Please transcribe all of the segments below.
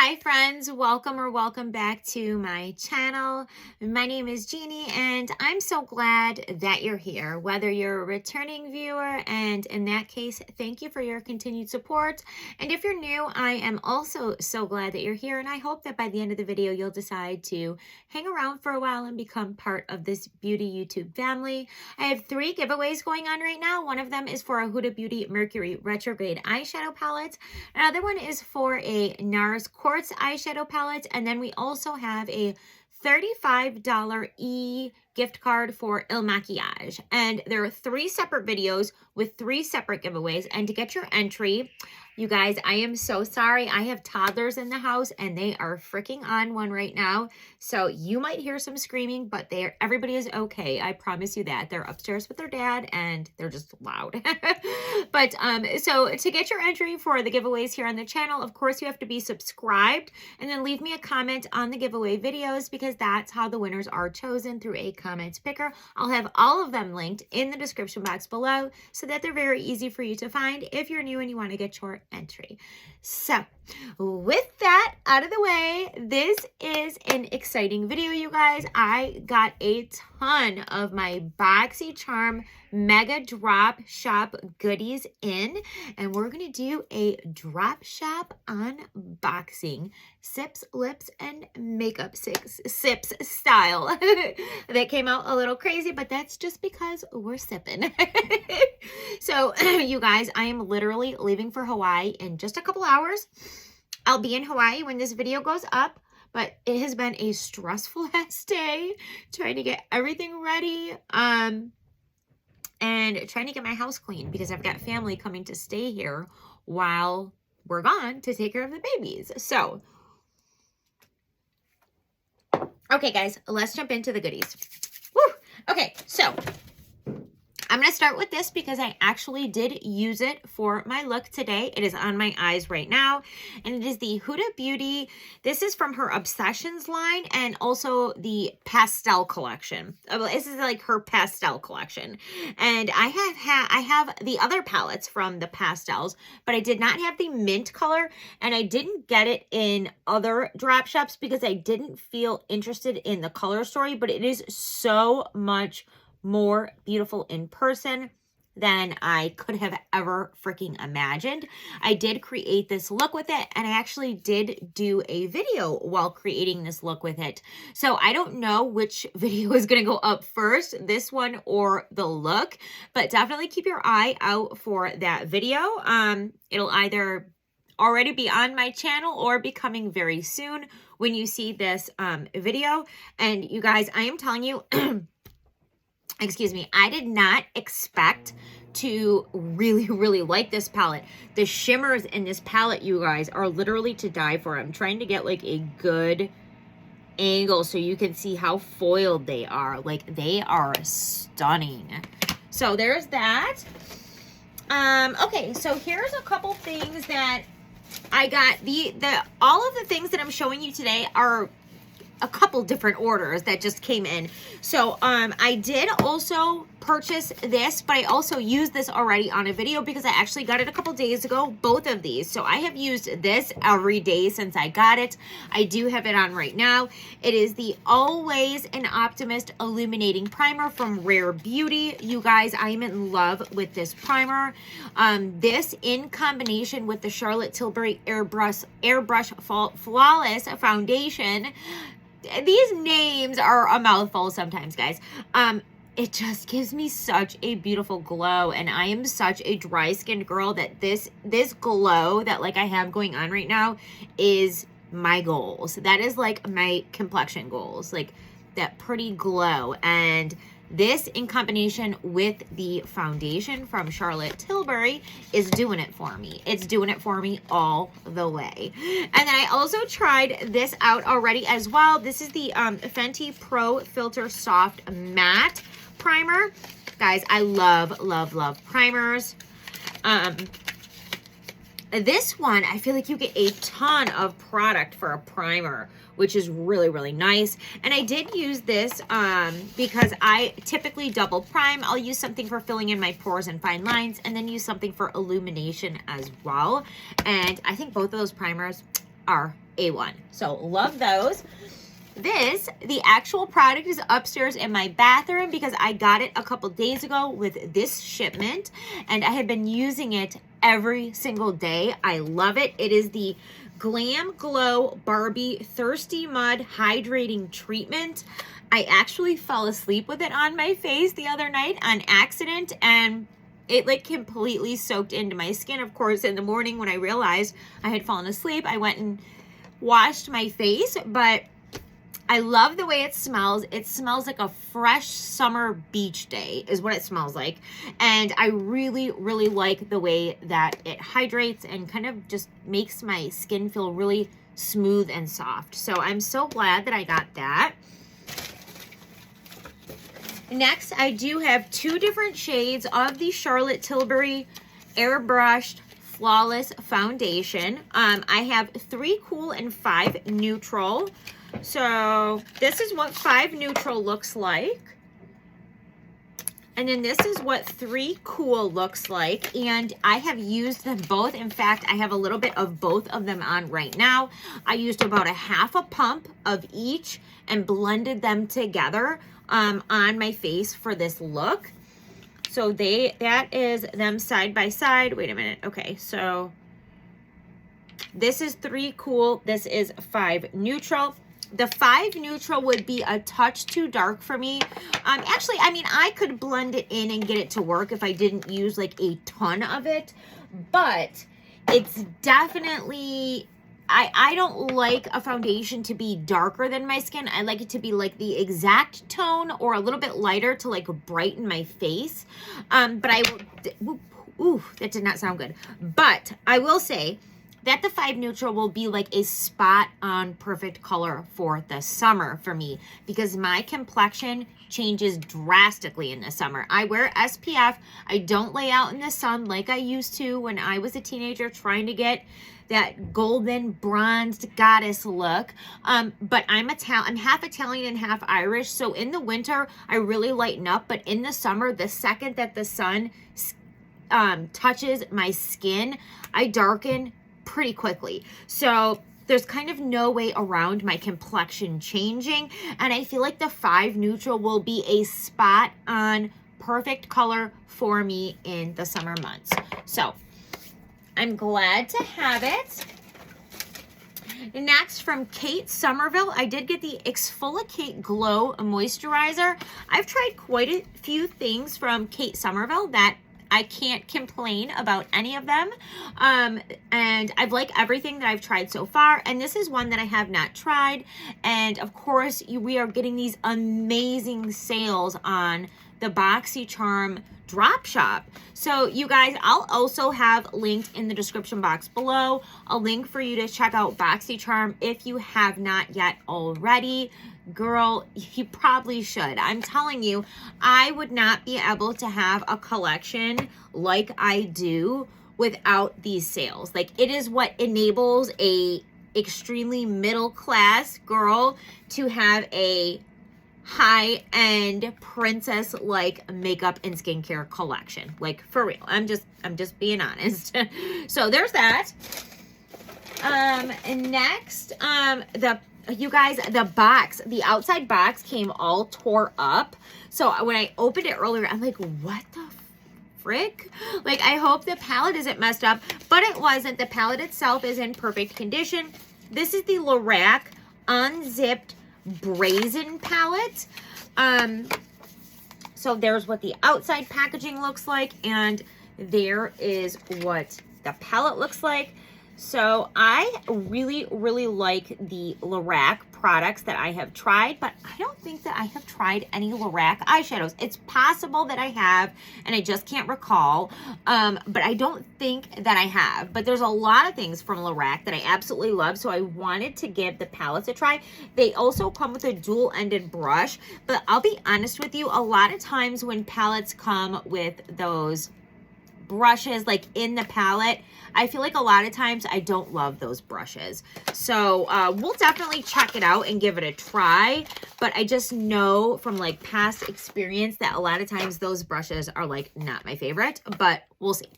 Hi friends, welcome back to my channel. My name is Jeannie and I'm so glad that you're here, whether you're a returning viewer, and in that case, thank you for your continued support. And if you're new, I am also so glad that you're here, and I hope that by the end of the video, you'll decide to hang around for a while and become part of this beauty YouTube family. I have 3 giveaways going on right now. One of them is for a Huda Beauty Mercury Retrograde eyeshadow palette. Another one is for a NARS Quartz eyeshadow palette, and then we also have a $35 gift card for Makiage. And there are 3 separate videos with 3 separate giveaways. And to get your entry, you guys, I am so sorry. I have toddlers in the house and they are freaking on one right now. So you might hear some screaming, but everybody is okay. I promise you that. They're upstairs with their dad and they're just loud. But so to get your entry for the giveaways here on the channel, of course, you have to be subscribed and then leave me a comment on the giveaway videos, because that's how the winners are chosen, through a comment picker. I'll have all of them linked in the description box below so that they're very easy for you to find if you're new and you want to get your entry. So with that out of the way, this is an exciting video, you guys. I got a ton of my Boxycharm mega drop shop goodies in, and we're gonna do a drop shop unboxing, sips, lips, and makeup sips style. That came out a little crazy, but that's just because we're sipping. So you guys, I am literally leaving for Hawaii in just a couple hours. I'll be in Hawaii when this video goes up, but it has been a stressful ass day trying to get everything ready and trying to get my house clean, because I've got family coming to stay here while we're gone to take care of the babies. So okay guys, let's jump into the goodies. Woo! Okay, so I'm going to start with this because I actually did use it for my look today. It is on my eyes right now, and it is the Huda Beauty. This is from her Obsessions line and also the Pastel collection. This is like her pastel collection. And I have the other palettes from the pastels, but I did not have the mint color, and I didn't get it in other drop shops because I didn't feel interested in the color story, but it is so much more beautiful in person than I could have ever freaking imagined. I did create this look with it, and I actually did do a video while creating this look with it. So I don't know which video is going to go up first, this one or the look, but definitely keep your eye out for that video. It'll either already be on my channel or be coming very soon when you see this video. And you guys, I am telling you, excuse me, I did not expect to really like this palette. The shimmers in this palette, you guys, are literally to die for. I'm trying to get like a good angle so you can see how foiled they are. Like, they are stunning. So there's that. Okay, so here's a couple things that I got. All of the things that I'm showing you today are a couple different orders that just came in. So I did also purchase this, but I also used this already on a video because I actually got it a couple days ago, both of these. So I have used this every day since I got it. I do have it on right now. It is the Always an Optimist Illuminating Primer from Rare Beauty. You guys, I am in love with this primer. This in combination with the Charlotte Tilbury Airbrush Flawless Foundation. These names are a mouthful sometimes, guys. It just gives me such a beautiful glow, and I am such a dry-skinned girl that this glow that like I have going on right now is my goals. That is like my complexion goals, like that pretty glow. And this in combination with the foundation from Charlotte Tilbury is doing it for me. It's doing it for me all the way. And then I also tried this out already as well. This is the Fenty Pro Filter Soft Matte Primer. Guys, I love primers. This one, I feel like you get a ton of product for a primer, which is really nice. And I did use this because I typically double prime. I'll use something for filling in my pores and fine lines, and then use something for illumination as well. And I think both of those primers are A1. So love those. This, the actual product is upstairs in my bathroom because I got it a couple days ago with this shipment and I have been using it every single day. I love it. It is the Glam Glow Barbie Thirsty Mud Hydrating Treatment. I actually fell asleep with it on my face the other night on accident and it like completely soaked into my skin. Of course, in the morning when I realized I had fallen asleep, I went and washed my face, but I love the way it smells. It smells like a fresh summer beach day is what it smells like. And I really, really like the way that it hydrates and kind of just makes my skin feel really smooth and soft. So I'm so glad that I got that. Next, I do have 2 different shades of the Charlotte Tilbury Airbrushed Flawless Foundation. I have 3 cool and 5 neutral. So this is what 5 neutral looks like. And then this is what 3 cool looks like. And I have used them both. In fact, I have a little bit of both of them on right now. I used about a half a pump of each and blended them together on my face for this look. So that is them side by side. Wait a minute. Okay, so this is 3 cool. This is 5 neutral. The 5 neutral would be a touch too dark for me. Actually, I mean, I could blend it in and get it to work if I didn't use like a ton of it, but it's definitely, I don't like a foundation to be darker than my skin. I like it to be like the exact tone or a little bit lighter to like brighten my face. But I will, ooh, that did not sound good. But I will say that the 5 neutral will be like a spot on perfect color for the summer for me because my complexion changes drastically in the summer. I wear SPF. I don't lay out in the sun like I used to when I was a teenager trying to get that golden bronzed goddess look. But I'm half Italian and half Irish. So in the winter, I really lighten up. But in the summer, the second that the sun touches my skin, I darken pretty quickly. So there's kind of no way around my complexion changing. And I feel like the 5 neutral will be a spot on perfect color for me in the summer months. So I'm glad to have it. Next, from Kate Somerville, I did get the Exfoliate Glow Moisturizer. I've tried quite a few things from Kate Somerville that I can't complain about any of them. And I've liked everything that I've tried so far. And this is one that I have not tried. And of course, we are getting these amazing sales on the Boxycharm drop shop. So you guys, I'll also have linked in the description box below a link for you to check out Boxycharm if you have not yet already. Girl, you probably should. I'm telling you, I would not be able to have a collection like I do without these sales. Like, it is what enables a extremely middle class girl to have a high-end princess like makeup and skincare collection. Like, for real. I'm just being honest. So there's that. And next, you guys, the outside box came all tore up. So when I opened it earlier, I'm like, what the frick? Like, I hope the palette isn't messed up, but it wasn't. The palette itself is in perfect condition. This is the Lorac Unzipped Brazen palette. So there's what the outside packaging looks like, and there is what the palette looks like. So I really, really like the Lorac products that I have tried, but I don't think that I have tried any Lorac eyeshadows. It's possible that I have, and I just can't recall, but I don't think that I have. But there's a lot of things from Lorac that I absolutely love, so I wanted to give the palettes a try. They also come with a dual-ended brush, but I'll be honest with you, a lot of times when palettes come with those brushes like in the palette, I feel like a lot of times I don't love those brushes. So we'll definitely check it out and give it a try, but I just know from like past experience that a lot of times those brushes are like not my favorite, but we'll see.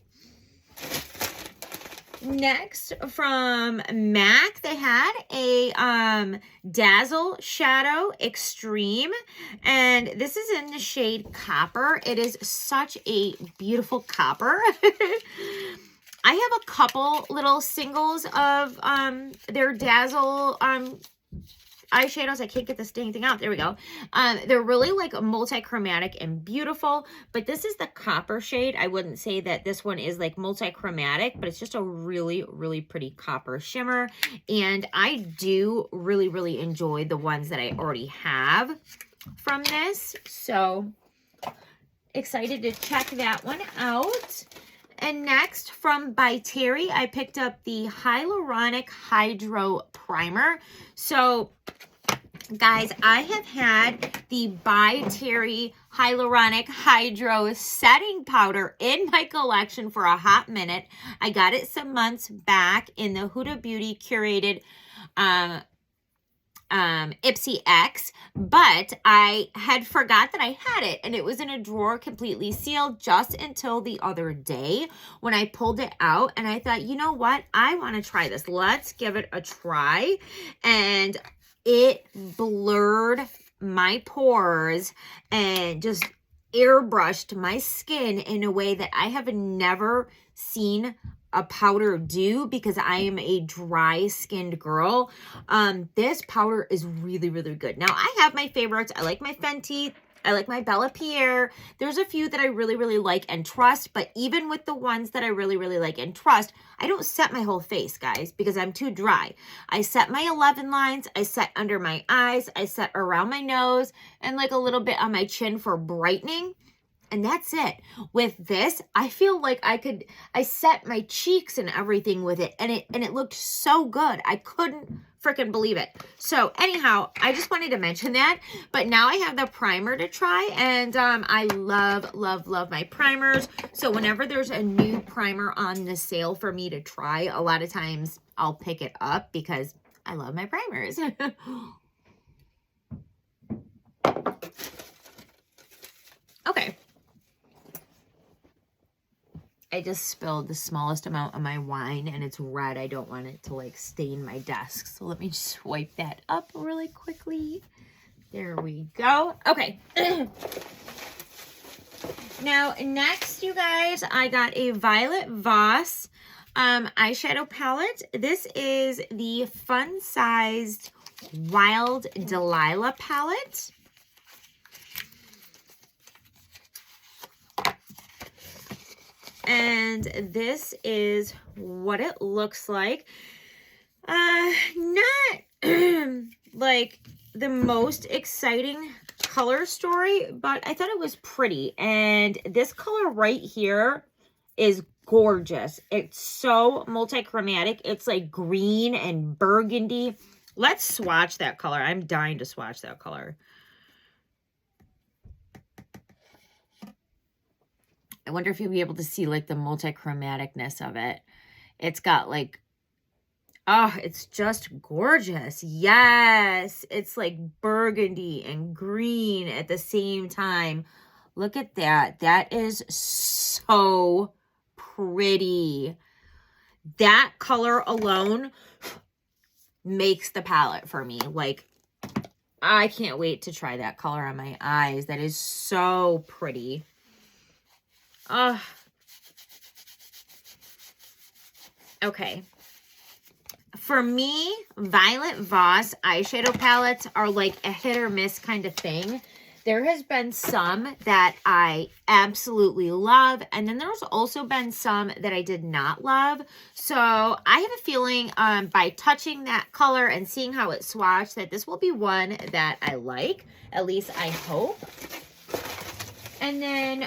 Next, from MAC, they had a Dazzle Shadow Extreme, and this is in the shade Copper. It is such a beautiful copper. I have a couple little singles of their Dazzle eyeshadows. I can't get this dang thing out. There we go. They're really like multi-chromatic and beautiful, but this is the copper shade. I wouldn't say that this one is like multi-chromatic, but it's just a really, really pretty copper shimmer. And I do really, really enjoy the ones that I already have from this. So excited to check that one out. And next, from By Terry, I picked up the Hyaluronic Hydro Primer. So, guys, I have had the By Terry Hyaluronic Hydro Setting Powder in my collection for a hot minute. I got it some months back in the Huda Beauty curated Ipsy X, but I had forgot that I had it, and it was in a drawer completely sealed just until the other day when I pulled it out, and I thought, you know what, I want to try this. Let's give it a try. And it blurred my pores and just airbrushed my skin in a way that I have never seen a powder do, because I am a dry skinned girl. This powder is really, really good. Now, I have my favorites. I like my Fenty. I like my Bella Pierre. There's a few that I really, really like and trust, but even with the ones that I really, really like and trust, I don't set my whole face, guys, because I'm too dry. I set my 11 lines. I set under my eyes. I set around my nose and like a little bit on my chin for brightening. And that's it. With this, I feel like I set my cheeks and everything with it, and it looked so good. I couldn't freaking believe it. So anyhow, I just wanted to mention that. But now I have the primer to try, and I love, love, love my primers. So whenever there's a new primer on the sale for me to try, a lot of times I'll pick it up because I love my primers. Okay. I just spilled the smallest amount of my wine, and it's red. I don't want it to like stain my desk. So let me just wipe that up really quickly. There we go. Okay. Now, next, you guys, I got a Violet Voss eyeshadow palette. This is the fun-sized Wild Delilah palette. And this is what it looks like. Not like the most exciting color story, but I thought it was pretty. And this color right here is gorgeous. It's so multi-chromatic. It's like green and burgundy. Let's swatch that color. I'm dying to swatch that color. I wonder if you'll be able to see like the multi-chromaticness of it. It's got like, oh, it's just gorgeous. Yes, it's like burgundy and green at the same time. Look at that. That is so pretty. That color alone makes the palette for me. Like, I can't wait to try that color on my eyes. That is so pretty. Okay. For me, Violet Voss eyeshadow palettes are like a hit or miss kind of thing. There has been some that I absolutely love, and then there's also been some that I did not love. So I have a feeling by touching that color and seeing how it swatched that this will be one that I like. At least I hope. And then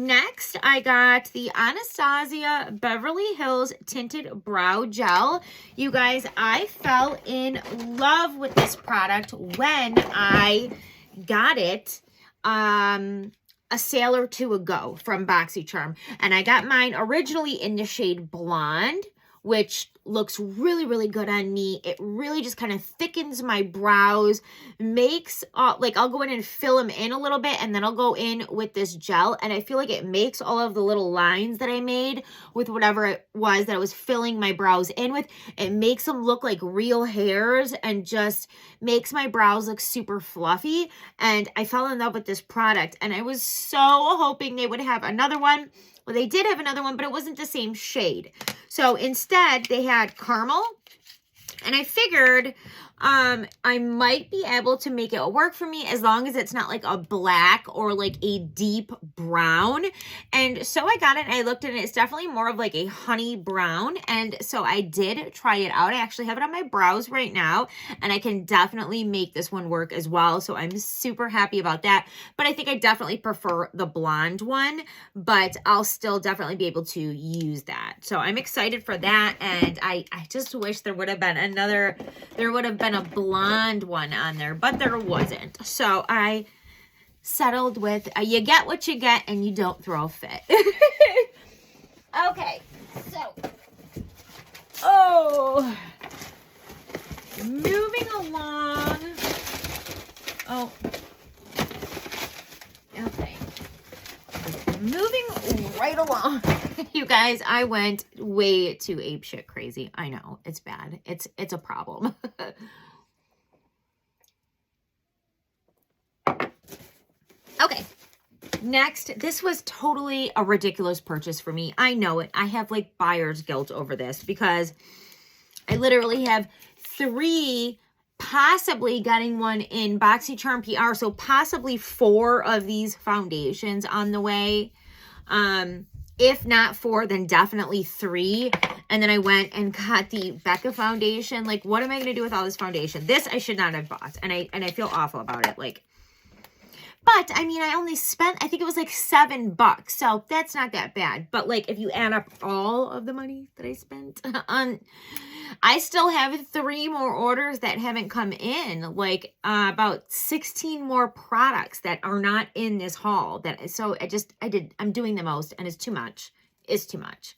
next, I got the Anastasia Beverly Hills Tinted Brow Gel. You guys, I fell in love with this product when I got it a sale or two ago from Boxycharm. And I got mine originally in the shade Blonde, which looks really, really good on me. It really just kind of thickens my brows, makes, like I'll go in and fill them in a little bit, and then I'll go in with this gel, and I feel like it makes all of the little lines that I made with whatever it was that I was filling my brows in with, it makes them look like real hairs and just makes my brows look super fluffy. And I fell in love with this product, and I was so hoping they would have another one. Well, they did have another one, but it wasn't the same shade. So instead, they had caramel, and I figured I might be able to make it work for me as long as it's not like a black or like a deep brown. And so I got it, and I looked at it. It's definitely more of like a honey brown. And so I did try it out. I actually have it on my brows right now, and I can definitely make this one work as well. So I'm super happy about that. But I think I definitely prefer the blonde one, but I'll still definitely be able to use that. So I'm excited for that. And I just wish there would have been a blonde one on there, but there wasn't. So I settled with you get what you get and you don't throw a fit. Okay, so moving along. Okay, moving right along. You guys, I went way too apeshit crazy. I know, it's bad. It's a problem. Okay, next, this was totally a ridiculous purchase for me. I know it. I have like buyer's guilt over this because I literally have 3, possibly getting one in Boxycharm PR, so possibly 4 of these foundations on the way. If not 4, then definitely 3. And then I went and got the Becca foundation. Like, what am I going to do with all this foundation? This I should not have bought, and I feel awful about it. Like, but I mean, I only spent, I think it was like $7, so that's not that bad. But like, if you add up all of the money that I spent on, I still have 3 more orders that haven't come in, like about 16 more products that are not in this haul. So I'm doing the most, and it's too much. It's too much.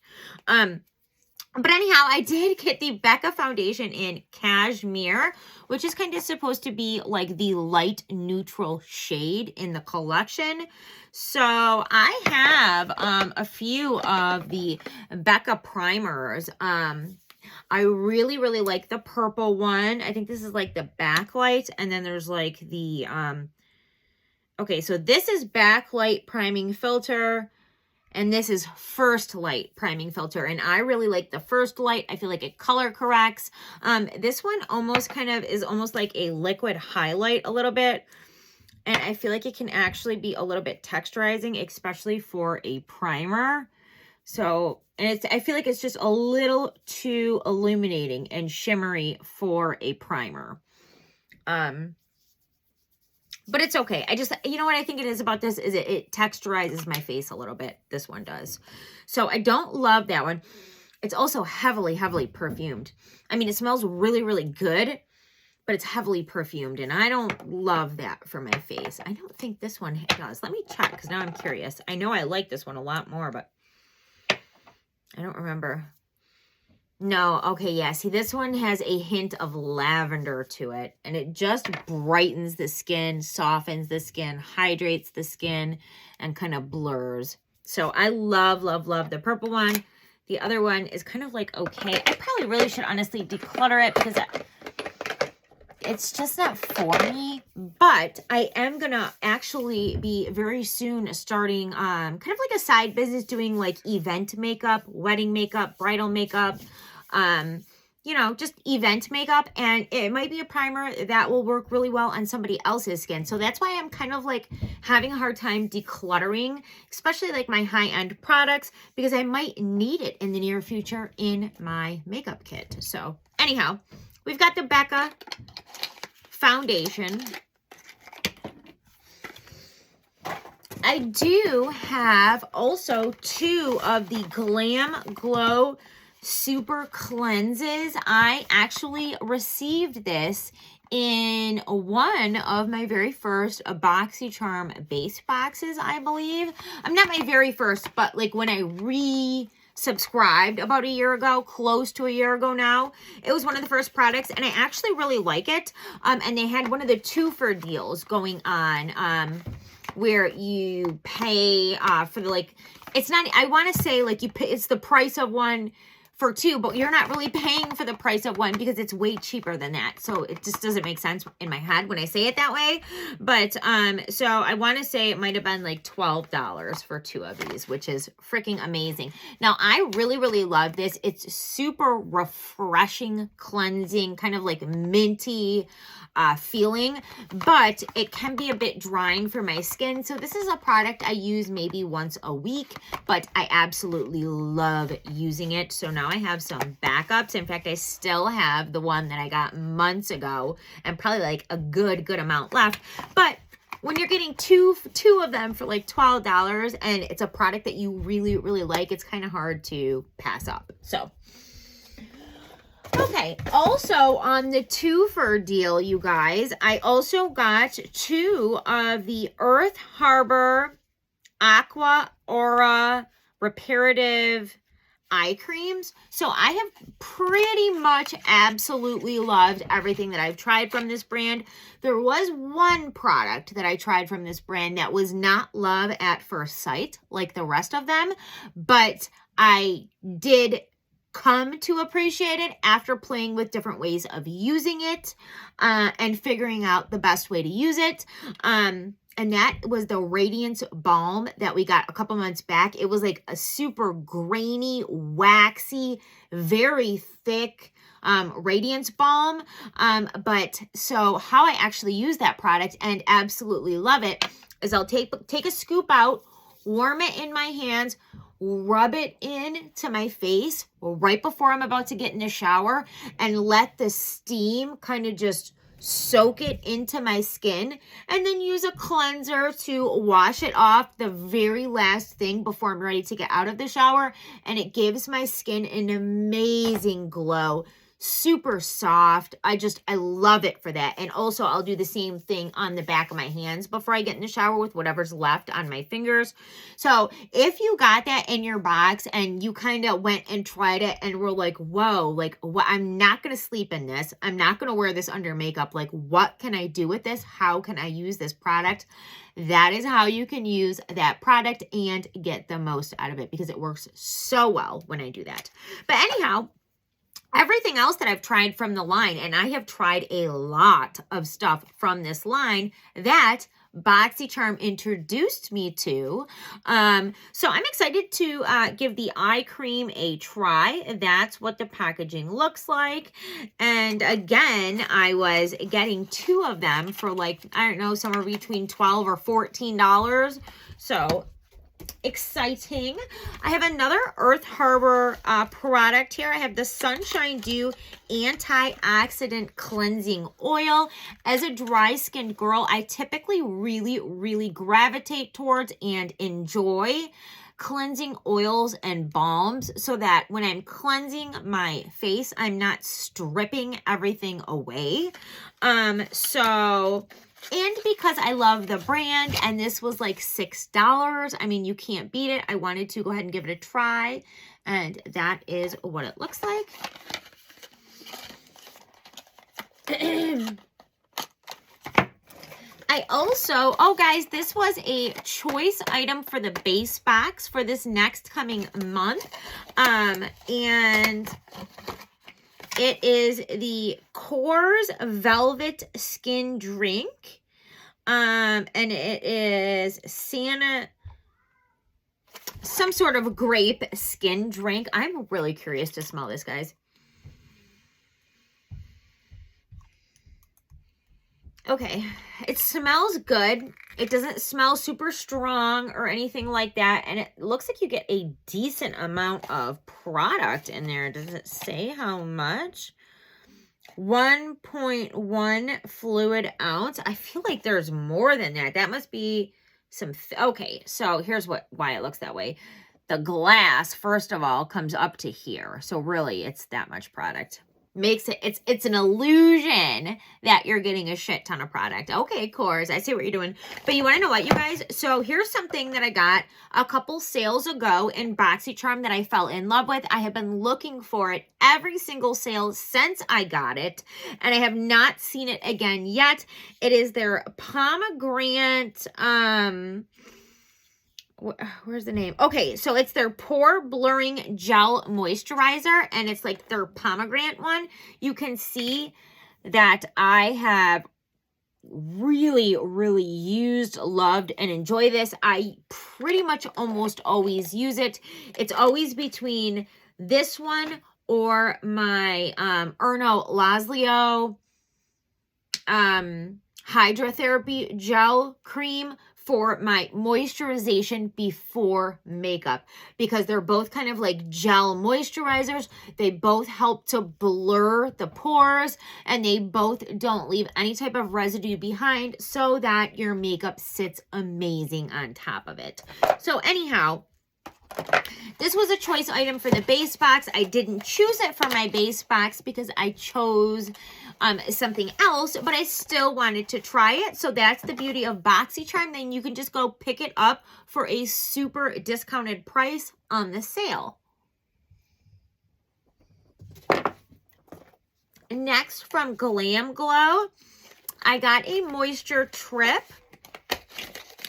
But anyhow, I did get the Becca foundation in Cashmere, which is kind of supposed to be like the light neutral shade in the collection. So I have a few of the Becca primers. I really, really like the purple one. I think this is like the Backlight. And then there's like the, okay, so this is Backlight priming filter. And this is First Light priming filter. And I really like the First Light. I feel like it color corrects. This one almost kind of is almost like a liquid highlight a little bit. And I feel like it can actually be a little bit texturizing, especially for a primer. So, and I feel like it's just a little too illuminating and shimmery for a primer. But it's okay. I just, you know what I think it is about this is it texturizes my face a little bit. This one does. So I don't love that one. It's also heavily, heavily perfumed. I mean, it smells really, really good, but it's heavily perfumed. And I don't love that for my face. I don't think this one does. Let me check because now I'm curious. I know I like this one a lot more, but I don't remember. No, okay, yeah. See, this one has a hint of lavender to it, and it just brightens the skin, softens the skin, hydrates the skin, and kind of blurs. So I love, love, love the purple one. The other one is kind of like, okay. I probably really should honestly declutter it because it's just not for me. But I am going to actually be very soon starting kind of like a side business doing like event makeup, wedding makeup, bridal makeup, you know, just event makeup, and it might be a primer that will work really well on somebody else's skin. So that's why I'm kind of like having a hard time decluttering, especially like my high-end products, because I might need it in the near future in my makeup kit. So anyhow, we've got the Becca foundation. I do have also 2 of the Glam Glow Super Cleanses. I actually received this in one of my very first Boxycharm base boxes, I believe. I'm not my very first, but like when I subscribed about a year ago, close to a year ago now. It was one of the first products, and I actually really like it. And they had one of the 2 for deals going on, where you pay for the, like, it's not, I want to say, like, you pay, it's the price of one for 2, but you're not really paying for the price of one because it's way cheaper than that. So it just doesn't make sense in my head when I say it that way. But so I want to say it might have been like $12 for 2 of these, which is freaking amazing. Now, I really, really love this. It's super refreshing, cleansing, kind of like minty feeling, but it can be a bit drying for my skin. So this is a product I use maybe once a week, but I absolutely love using it. So now I have some backups. In fact, I still have the one that I got months ago and probably like a good amount left. But when you're getting two of them for like $12 and it's a product that you really, really like, it's kind of hard to pass up. So okay, also on the 2 for deal, you guys, I also got 2 of the Earth Harbor Aqua Aura Reparative eye creams. So I have pretty much absolutely loved everything that I've tried from this brand. There was one product that I tried from this brand that was not love at first sight like the rest of them, but I did come to appreciate it after playing with different ways of using it and figuring out the best way to use it. And that was the Radiance Balm that we got a couple months back. It was like a super grainy, waxy, very thick Radiance Balm. But so how I actually use that product and absolutely love it is I'll take a scoop out, warm it in my hands, rub it into my face right before I'm about to get in the shower and let the steam kind of just soak it into my skin, and then use a cleanser to wash it off, the very last thing before I'm ready to get out of the shower. And it gives my skin an amazing glow. Super soft. I love it for that. And also I'll do the same thing on the back of my hands before I get in the shower with whatever's left on my fingers. So if you got that in your box and you kind of went and tried it and were like, whoa, like, what, I'm not going to sleep in this. I'm not going to wear this under makeup. Like, what can I do with this? How can I use this product? That is how you can use that product and get the most out of it, because it works so well when I do that. But anyhow, everything else that I've tried from the line, and I have tried a lot of stuff from this line that Boxycharm introduced me to. So I'm excited to give the eye cream a try. That's what the packaging looks like. And again, I was getting 2 of them for like, I don't know, somewhere between $12 or $14. So exciting. I have another Earth Harbor product here. I have the Sunshine Dew Antioxidant Cleansing Oil. As a dry skinned girl, I typically really gravitate towards and enjoy cleansing oils and balms, so that when I'm cleansing my face, I'm not stripping everything away. And because I love the brand, and this was like $6, I mean, you can't beat it. I wanted to go ahead and give it a try, and that is what it looks like. I also, oh guys, this was a choice item for the base box for this next coming month. And it is the Coors Velvet Skin Drink. And it is some sort of grape skin drink. I'm really curious to smell this, guys. Okay, it smells good. It doesn't smell super strong or anything like that. And it looks like you get a decent amount of product in there. Does it say how much? 1.1 fluid ounce. I feel like there's more than that. That must be some, okay, so here's why it looks that way. The glass, first of all, comes up to here. So really, it's that much product. makes it's an illusion that you're getting a shit ton of product. Okay, of course, I see what you're doing. But you want to know what, you guys? So here's something that I got a couple sales ago in Boxycharm that I fell in love with. I have been looking for it every single sale since I got it, and I have not seen it again yet. It is their pomegranate, where's the name? Okay, so it's their pore blurring gel moisturizer, and it's like their pomegranate one. You can see that I have really, really used, loved, and enjoy this. I pretty much almost always use it. It's always between this one or my Erno Laslio Hydrotherapy Gel Cream for my moisturization before makeup, because they're both kind of like gel moisturizers. They both help to blur the pores, and they both don't leave any type of residue behind, so that your makeup sits amazing on top of it. So anyhow, this was a choice item for the base box. I didn't choose it for my base box because I chose something else, but I still wanted to try it. So that's the beauty of Boxycharm. Then you can just go pick it up for a super discounted price on the sale. Next, from Glam Glow, I got a moisture trip.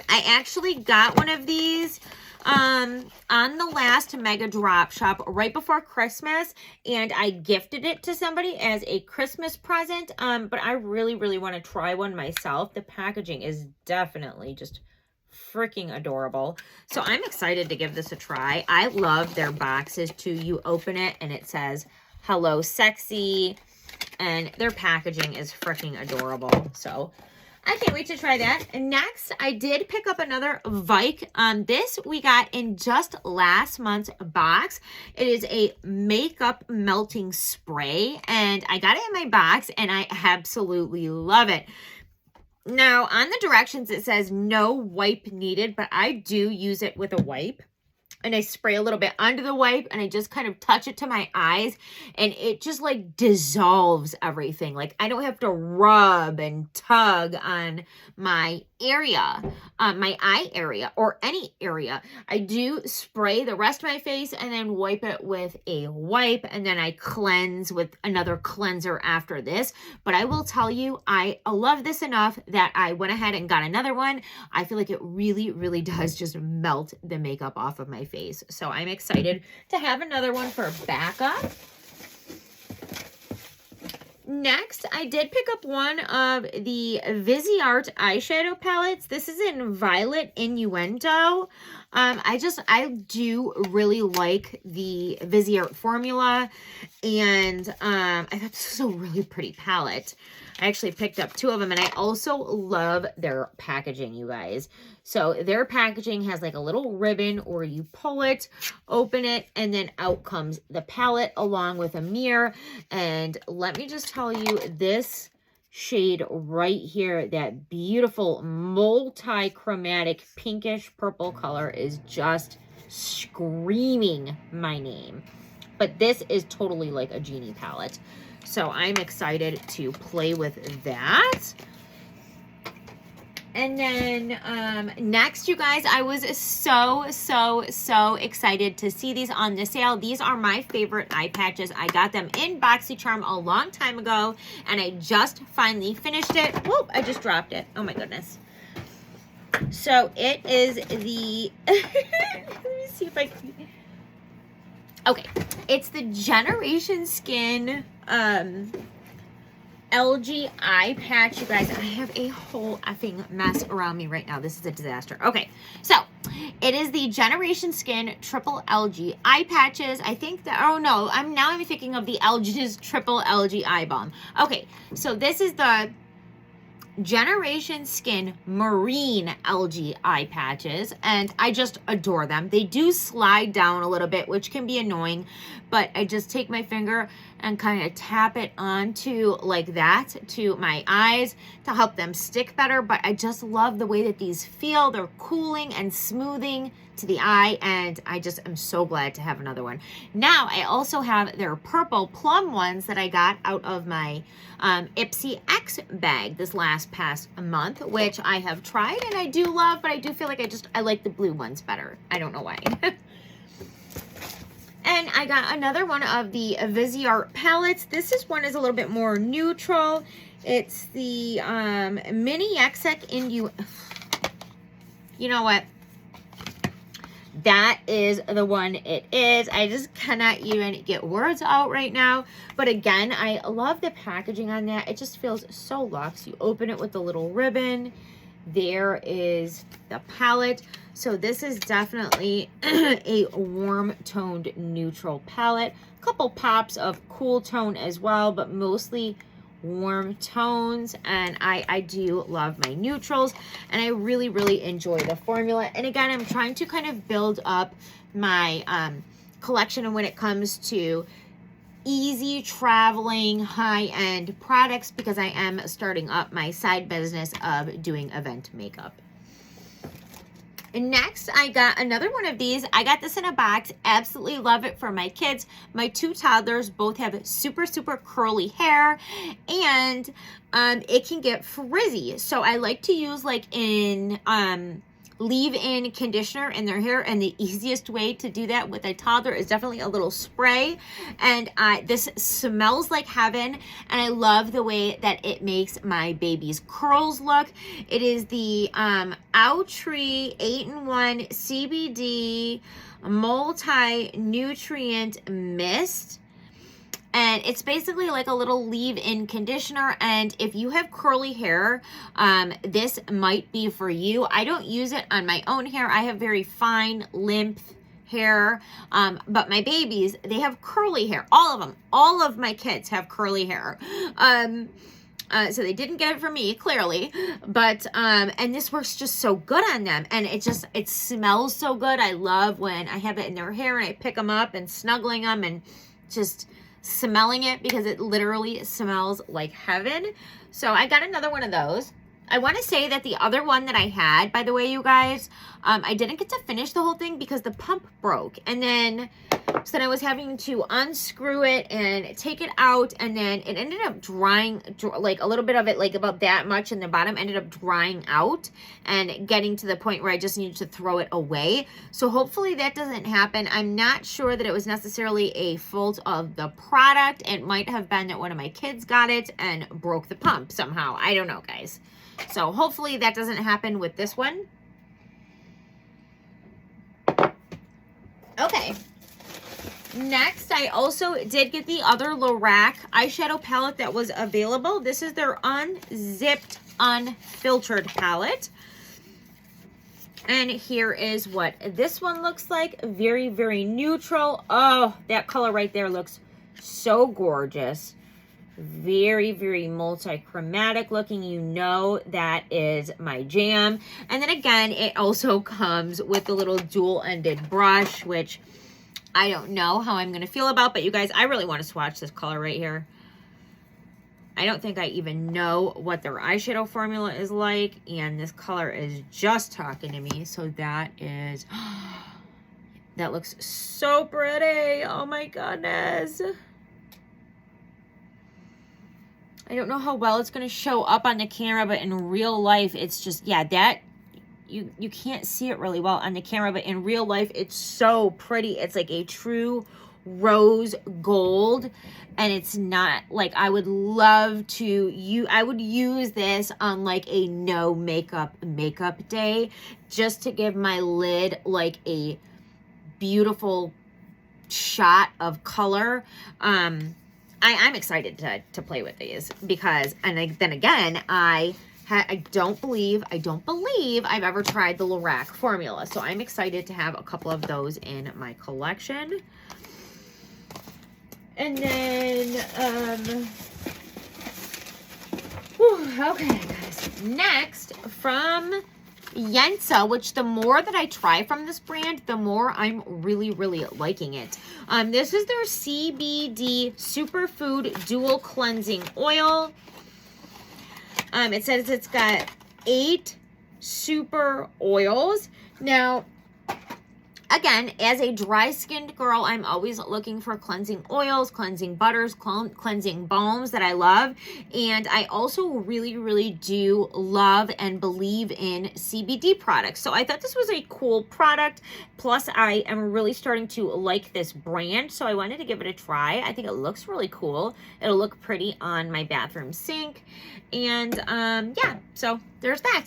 I actually got one of these on the last mega drop shop right before Christmas, and I gifted it to somebody as a Christmas present, but I really, really want to try one myself. The packaging is definitely just freaking adorable, so I'm excited to give this a try. I love their boxes too. You open it and it says hello sexy, and their packaging is freaking adorable, so I can't wait to try that. And next, I did pick up another Vike. This we got in just last month's box. It is a makeup melting spray, and I got it in my box, and I absolutely love it. Now, on the directions, it says no wipe needed, but I do use it with a wipe. And I spray a little bit under the wipe, and I just kind of touch it to my eyes, and it just like dissolves everything. Like I don't have to rub and tug on my area, my eye area, or any area. I do spray the rest of my face and then wipe it with a wipe, and then I cleanse with another cleanser after this. But I will tell you, I love this enough that I went ahead and got another one. I feel like it really, really does just melt the makeup off of my face. So I'm excited to have another one for backup. Next, I did pick up one of the Viseart eyeshadow palettes. This is in Violet Innuendo. I do really like the Viseart formula, and I thought this was a really pretty palette. I actually picked up two of them, and I also love their packaging, you guys. So their packaging has like a little ribbon, or you pull it, open it, and then out comes the palette along with a mirror. And let me just tell you, this shade right here, that beautiful multi-chromatic pinkish purple color, is just screaming my name. But this is totally like a genie palette. So I'm excited to play with that. And then next, you guys, I was so excited to see these on the sale. These are my favorite eye patches. I got them in Boxycharm a long time ago, and I just finally finished it. Whoop, I just dropped it. Oh my goodness. So it is the, let me see if I can, okay, it's the Generation Skin LG eye patch. You guys, I have a whole effing mess around me right now. This is a disaster. Okay, so it is the Generation Skin Triple LG eye patches. I think that, oh no, I'm thinking of the LG's Triple LG eye balm. Okay, so this is the Generation Skin Marine LG eye patches, and I just adore them. They do slide down a little bit, which can be annoying, but I just take my finger and kind of tap it onto like that to my eyes to help them stick better. But I just love the way that these feel. They're cooling and smoothing to the eye, and I just am so glad to have another one. Now I also have their purple plum ones that I got out of my Ipsy X bag this past month, which I have tried and I do love, but I do feel like I like the blue ones better. I don't know why. And I got another one of the Viseart palettes. This one is a little bit more neutral. It's the Mini Exec You know what? That is the one it is. I just cannot even get words out right now. But again, I love the packaging on that. It just feels so luxe. You open it with a little ribbon. There is the palette. So this is definitely a warm toned neutral palette. A couple pops of cool tone as well, but mostly warm tones. And I do love my neutrals, and I really enjoy the formula. And again, I'm trying to kind of build up my collection, and when it comes to easy traveling high-end products, because I am starting up my side business of doing event makeup. And next, I got another one of these. I got this in a box. Absolutely love it for my kids. My 2 toddlers both have super curly hair, and it can get frizzy. So I like to use like in leave-in conditioner in their hair, and the easiest way to do that with a toddler is definitely a little spray. And this smells like heaven, and I love the way that it makes my baby's curls look. It is the Outree 8-in-1 CBD Multi-Nutrient Mist. And it's basically like a little leave-in conditioner. And if you have curly hair, this might be for you. I don't use it on my own hair. I have very fine, limp hair. But my babies, they have curly hair. All of them. All of my kids have curly hair. So they didn't get it from me, clearly. But, and this works just so good on them. And it smells so good. I love when I have it in their hair and I pick them up and snuggling them and just smelling it, because it literally smells like heaven. So I got another one of those. I want to say that the other one that I had, by the way, you guys, I didn't get to finish the whole thing because the pump broke. And then, so then I was having to unscrew it and take it out. And then it ended up drying, like a little bit of it, like about that much in the bottom, ended up drying out and getting to the point where I just needed to throw it away. So hopefully that doesn't happen. I'm not sure that it was necessarily a fault of the product. It might have been that one of my kids got it and broke the pump somehow. I don't know, guys. So hopefully that doesn't happen with this one. Okay. Next, I also did get the other Lorac eyeshadow palette that was available. This is their Unzipped Unfiltered palette. And here is what this one looks like. Very neutral. Oh, that color right there looks so gorgeous. Very multi-chromatic looking. You know that is my jam. And then again, it also comes with a little dual-ended brush, which I don't know how I'm going to feel about. But you guys, I really want to swatch this color right here. I don't think I even know what their eyeshadow formula is like. And this color is just talking to me. So that is... that looks so pretty. Oh my goodness. I don't know how well it's going to show up on the camera, but in real life, it's just, yeah, that, you can't see it really well on the camera, but in real life, it's so pretty. It's like a true rose gold, and it's not, like, I would love to, I would use this on, like, a no makeup day, just to give my lid, like, a beautiful shot of color. I'm excited to play with these because, and then again, I don't believe I've ever tried the Lorac formula. So I'm excited to have a couple of those in my collection. And then, okay, guys. Next, from Yensa, which the more that I try from this brand, the more I'm really, really liking it. This is their CBD Superfood Dual Cleansing Oil. It says it's got 8 super oils. Now, again, as a dry-skinned girl, I'm always looking for cleansing oils, cleansing butters, cleansing balms that I love. And I also really, really do love and believe in CBD products. So I thought this was a cool product. Plus, I am really starting to like this brand. So I wanted to give it a try. I think it looks really cool. It'll look pretty on my bathroom sink. And yeah, so there's that.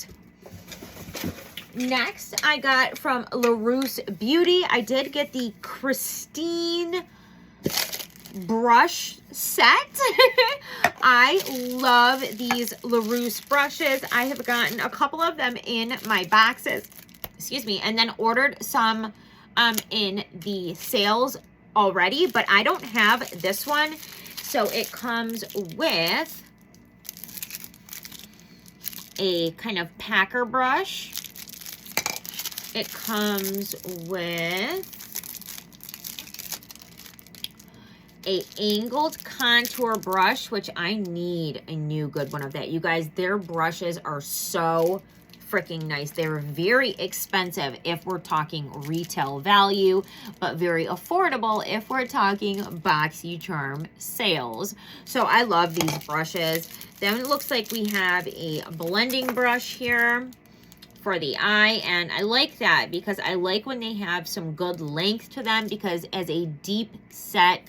Next, I got from LaRousse Beauty. I did get the Christine brush set. I love these LaRousse brushes. I have gotten a couple of them in my boxes, excuse me, and then ordered some in the sales already, but I don't have this one. So it comes with a kind of packer brush. It comes with a angled contour brush, which I need a new good one of that. You guys, their brushes are so freaking nice. They're very expensive if we're talking retail value, but very affordable if we're talking Boxycharm sales. So I love these brushes. Then it looks like we have a blending brush here for the eye, and I like that because I like when they have some good length to them, because as a deep set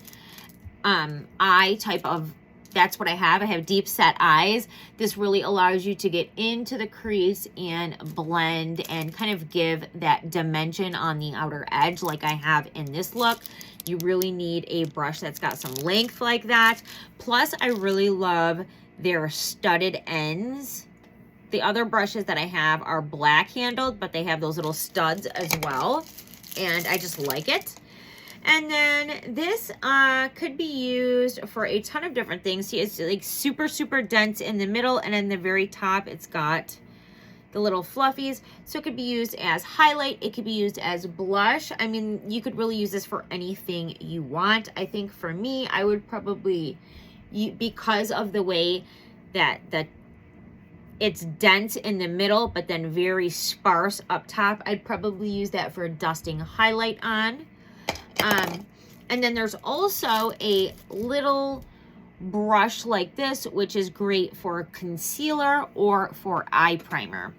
eye type of, that's what I have deep set eyes. This really allows you to get into the crease and blend and kind of give that dimension on the outer edge like I have in this look. You really need a brush that's got some length like that. Plus, I really love their studded ends. The other brushes that I have are black handled, but they have those little studs as well. And I just like it. And then this could be used for a ton of different things. See, it's like super, super dense in the middle. And in the very top, it's got the little fluffies. So it could be used as highlight. It could be used as blush. I mean, you could really use this for anything you want. I think for me, I would probably, because of the way that it's dense in the middle, but then very sparse up top, I'd probably use that for dusting highlight on. And then there's also a little brush like this, which is great for concealer or for eye primer.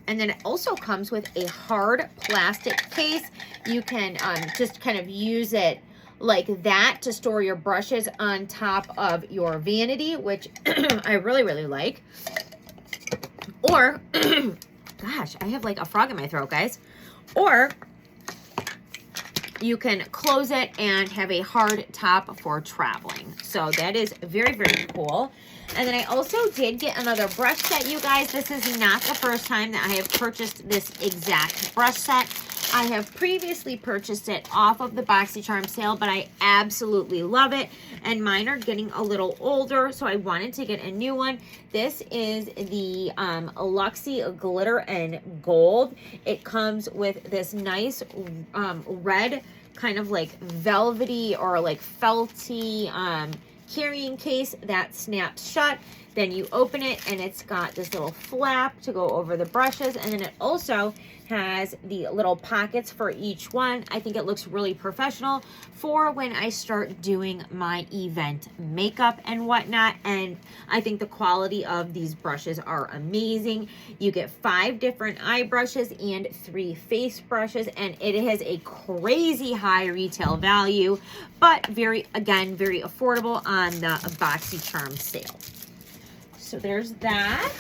And then it also comes with a hard plastic case. You can just kind of use it like that to store your brushes on top of your vanity, which I really, really like. Or, gosh, I have like a frog in my throat, guys. Or you can close it and have a hard top for traveling. So that is very, very cool. And then I also did get another brush set, you guys. This is not the first time that I have purchased this exact brush set. I have previously purchased it off of the Boxycharm sale, but I absolutely love it. And mine are getting a little older, so I wanted to get a new one. This is the Luxie Glitter and Gold. It comes with this nice red kind of like velvety or like felty carrying case that snaps shut. Then you open it and it's got this little flap to go over the brushes, and then it also has the little pockets for each one. I think it looks really professional for when I start doing my event makeup and whatnot, and I think the quality of these brushes are amazing. You get 5 different eye brushes and 3 face brushes, and it has a crazy high retail value, but very affordable on the Boxycharm sale. So there's that.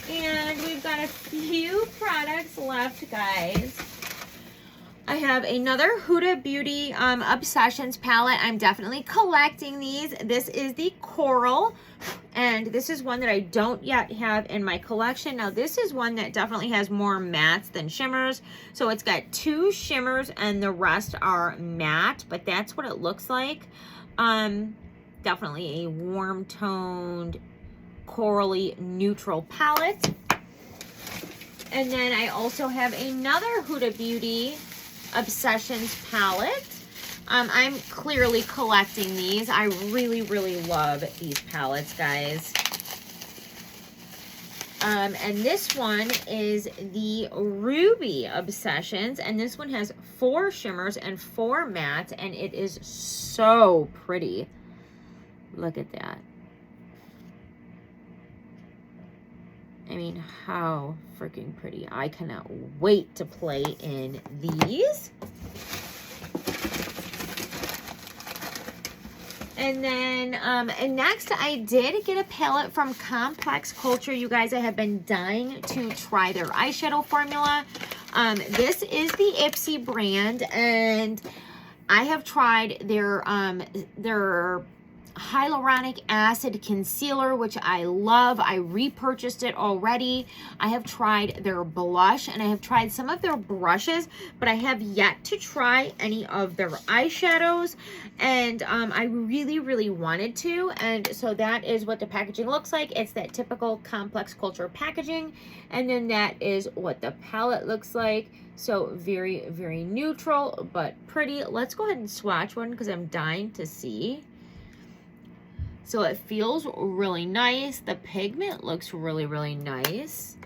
And we've got a few products left, guys. I have another Huda Beauty Obsessions palette. I'm definitely collecting these. This is the Coral, and this is one that I don't yet have in my collection. Now, this is one that definitely has more mattes than shimmers. So it's got 2 shimmers and the rest are matte, but that's what it looks like. Definitely a warm toned corally neutral palette. And then I also have another Huda Beauty Obsessions palette. I'm clearly collecting these. I really, really love these palettes, guys. And this one is the Ruby Obsessions, and this one has 4 shimmers and 4 mattes, and it is so pretty. Look at that. I mean, how freaking pretty. I cannot wait to play in these. And then, and next I did get a palette from Complex Culture. You guys, I have been dying to try their eyeshadow formula. This is the Ipsy brand, and I have tried their hyaluronic acid concealer, which I love. I repurchased it already. I have tried their blush, and I have tried some of their brushes, but I have yet to try any of their eyeshadows, and I really, really wanted to, and so that is what the packaging looks like. It's that typical Complex Culture packaging, and then that is what the palette looks like. So very, very neutral, but pretty. Let's go ahead and swatch one because I'm dying to see. So it feels really nice. The pigment looks really, really nice.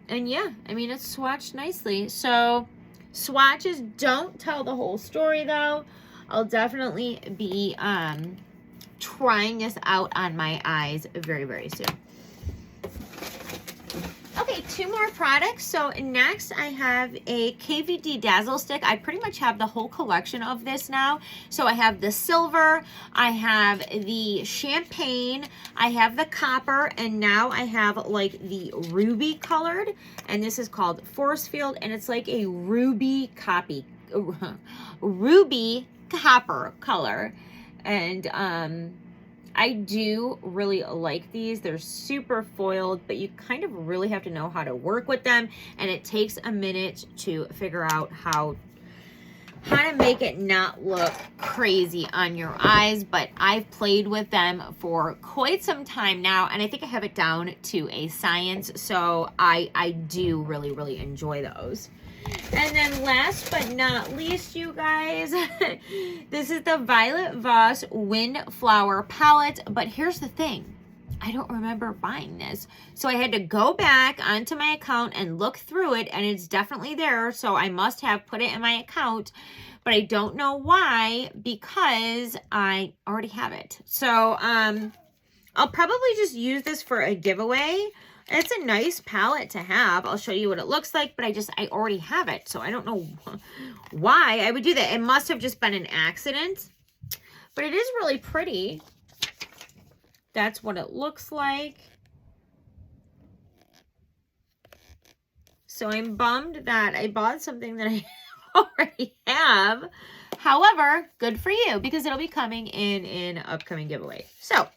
And yeah, I mean, it's swatched nicely. So swatches don't tell the whole story though. I'll definitely be trying this out on my eyes very, very soon. Okay, 2 more products. So next I have a Kvd Dazzle Stick. I pretty much have the whole collection of this now. So I have the silver, I have the champagne, I have the copper, and now I have like the ruby colored. And this is called Force Field, and it's like a ruby copper color. And I do really like these. They're super foiled, but you kind of really have to know how to work with them, and it takes a minute to figure out how to make it not look crazy on your eyes. But I've played with them for quite some time now, and I think I have it down to a science, so I do really, really enjoy those. And then last but not least, you guys, this is the Violet Voss Windflower palette. But here's the thing, I don't remember buying this. So I had to go back onto my account and look through it, and it's definitely there. So I must have put it in my account, but I don't know why, because I already have it. So I'll probably just use this for a giveaway. It's a nice palette to have. I'll show you what it looks like, but I already have it, so I don't know why I would do that. It must have just been an accident, but it is really pretty. That's what it looks like. So I'm bummed that I bought something that I already have. However, good for you, because it'll be coming in an upcoming giveaway. So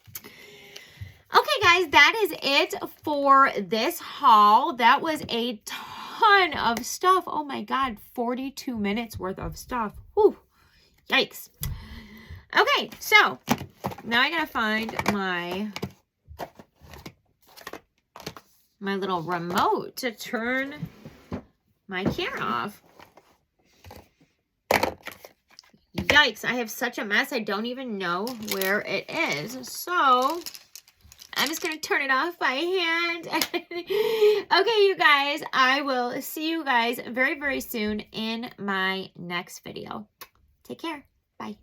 okay, guys, that is it for this haul. That was a ton of stuff. Oh my God, 42 minutes worth of stuff. Whew, yikes. Okay, so now I gotta find my little remote to turn my camera off. Yikes, I have such a mess. I don't even know where it is. So I'm just going to turn it off by hand. Okay, you guys, I will see you guys very, very soon in my next video. Take care. Bye.